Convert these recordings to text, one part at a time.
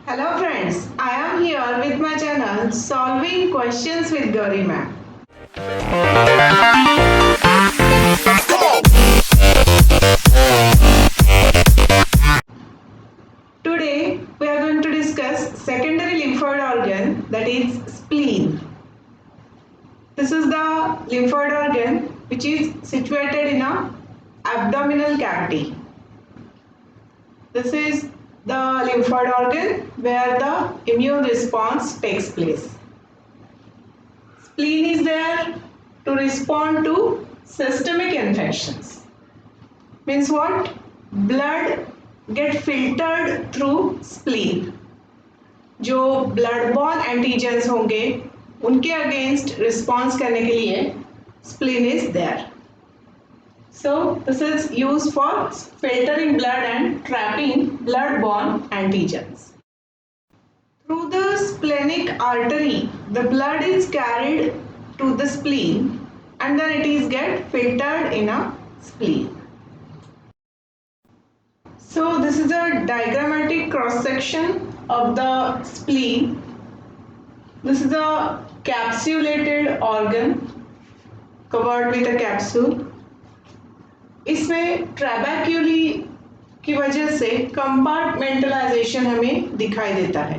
Hello friends, I am here with my channel Solving Questions with Gauri Ma'am. Today we are going to discuss secondary lymphoid organ, that is spleen. This is the lymphoid organ which is situated in a abdominal cavity. This is the lymphoid organ where the immune response takes place. Spleen is there to respond to systemic infections. Means what? Blood get filtered through spleen. जो blood borne antigens होंगे उनके against response करने के लिए spleen is there. So this is used for filtering blood and trapping blood borne antigens. Through the splenic artery, the blood is carried to the spleen and then it is get filtered in a spleen. So this is a diagrammatic cross section of the spleen. This is a capsulated organ covered with a capsule. इसमें ट्रैबेक्यूली की वजह से compartmentalisation हमें दिखाई देता है.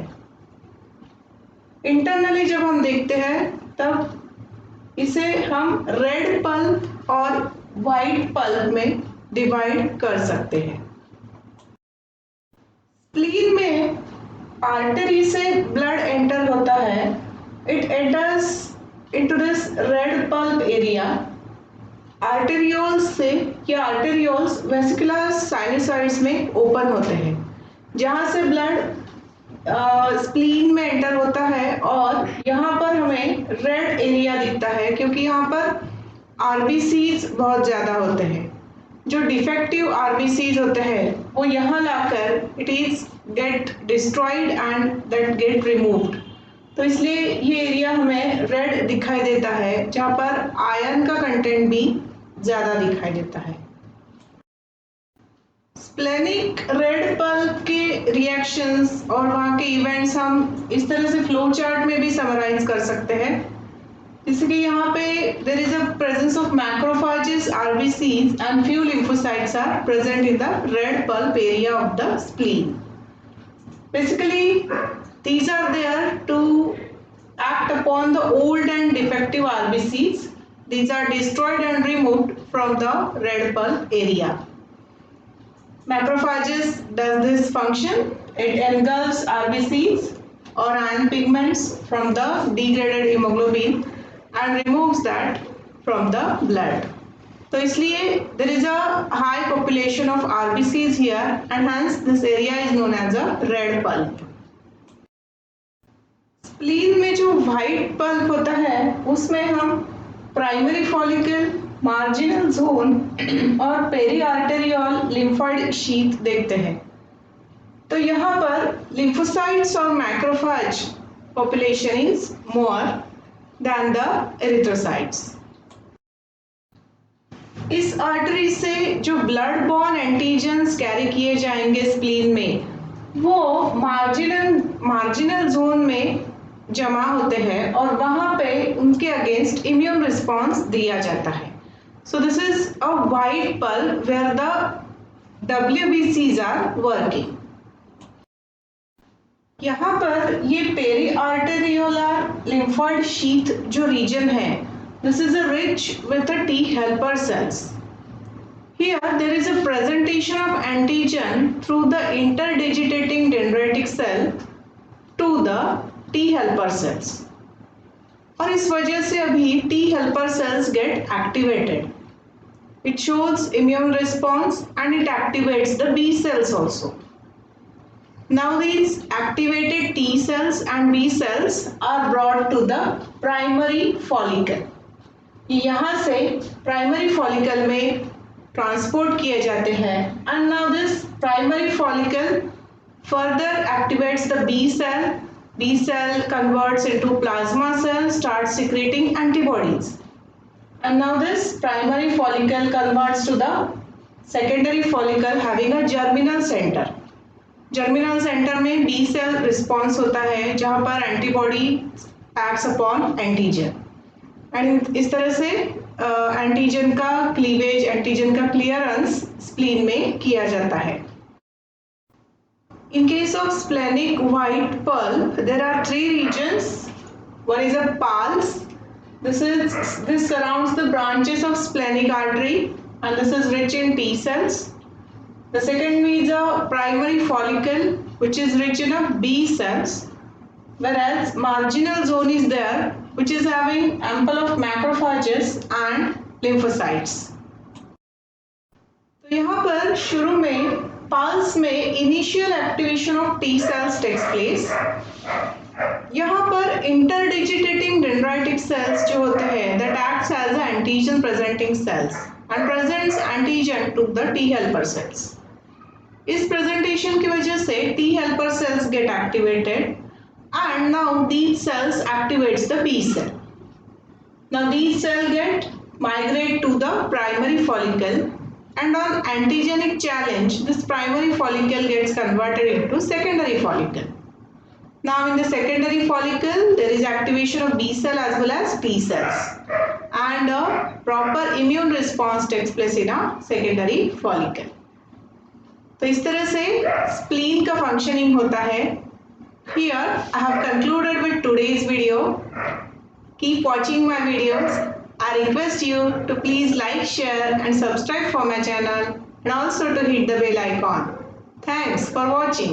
Internally जब हम देखते हैं तब इसे हम रेड पल्प और वाइट पल्प में डिवाइड कर सकते हैं. स्प्लीन में आर्टरी से ब्लड एंटर होता है. It enters into this red pulp area. Arterioles से या आर्टेरियोल्स वेसिकुलर साइनोसाइड्स में ओपन होते हैं जहाँ से ब्लड स्प्लीन में एंटर होता है और यहाँ पर हमें रेड एरिया दिखता है क्योंकि यहाँ पर आरबीसीज बहुत ज़्यादा होते हैं. जो डिफेक्टिव आरबीसीज होते हैं वो यहाँ लाकर it is get destroyed and that get removed. तो इसलिए ये एरिया हमें रेड दिखाई देता है जहाँ पर आयरन का कंटेंट भी ज़्यादा दिखाई देता है. स्प्लेनिक रेड पल्प के रिएक्शंस और वहाँ के इवेंट्स हम इस तरह से फ्लो चार्ट में भी समराइज कर सकते हैं. जैसे कि यहाँ पे there is a presence of macrophages, RBCs and few lymphocytes are present in the red pulp area of the spleen. Basically, these are there to act upon the old and defective RBCs. These are destroyed and removed from the red pulp area. Macrophages does this function. It engulfs RBCs or iron pigments from the degraded hemoglobin and removes that from the blood. तो इसलिए there is a high population of RBCs here and hence this area is known as a red pulp. Spleen में जो white pulp होता है उसमें हम primary follicle, marginal zone और peri arterial lymphoid sheath देखते हैं. तो यहाँ पर लिम्फोसाइट्स और macrophage population is more than the erythrocytes. इस आर्टरी से जो ब्लड बॉर्न एंटीजेंस कैरी किए जाएंगे स्प्लीन में वो मार्जिनल जोन में जमा होते हैं और वहाँ पे उनके अगेंस्ट इम्यून रिस्पॉन्स दिया जाता है. So this is a white pulp where the WBCs are working. यहाँ पर ये पेरी आर्टेरियोलर लिम्फोइड शीथ जो रीजन है, this is a rich with the T helper cells. Here there is a presentation of antigen through the interdigitating dendritic cell to the T helper cells. और इस वजह से अभी T helper cells get activated. It shows immune response and it activates the B cells also. Now these activated T cells and B cells are brought to the primary follicle. यहाँ से primary follicle में transport किए जाते हैं and now this primary follicle further activates the B cell. B cell converts into plasma cell, start secreting antibodies and now this primary follicle converts to the secondary follicle having a germinal center. Germinal centre में B cell response होता है जहां पर antibody acts upon antigen and इस तरह से antigen का cleavage, antigen का क्लियरेंस स्प्लीन में किया जाता है। In case of splenic white pulp, there are three regions. One is a pulse. This surrounds the branches of splenic artery, and this is rich in T cells. The second is a primary follicle, which is rich in B cells, whereas marginal zone is there, which is having ample of macrophages and lymphocytes. तो यहाँ पर शुरू में PALS में initial activation of T cells takes place. यहाँ पर interdigitating dendritic cells जो होते हैं that acts as antigen presenting cells and presents antigen to the T helper cells. इस प्रेजेंटेशन की वजह से T helper cells get activated and now these cells activates the B cell. Now these cell get migrate to the primary follicle, and on antigenic challenge this primary follicle gets converted into secondary follicle. Now in the secondary follicle there is activation of B cell as well as T cells, and a proper immune response takes place in a secondary follicle. तो इस तरह से spleen का functioning होता है। Here I have concluded with today's video. Keep watching my videos. I request you to please like, share and subscribe for my channel, and also to hit the bell icon. Thanks for watching.